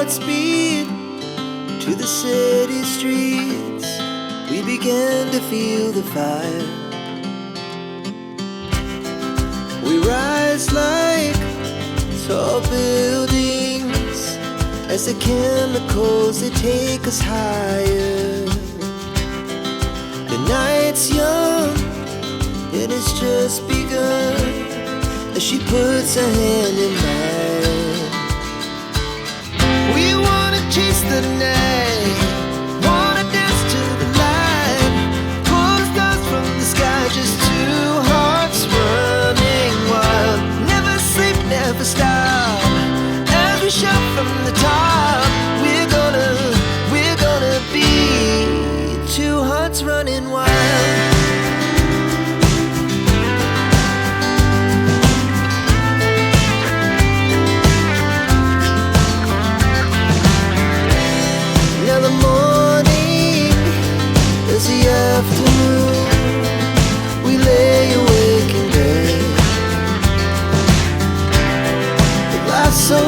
hearts beat to the city streets. We began to feel the fire. We rise like tall buildings as the chemicals, they take us higher. The night's young, it has just begun, as she puts her hand in mine. We wanna chase the night, wanna dance to the light, pull the stars from the sky, just two hearts running wild. Never sleep, never stop, as we shout from the top. We're gonna be two hearts running wild. Now the morning is the afternoon. We lay awake in bed, the glass so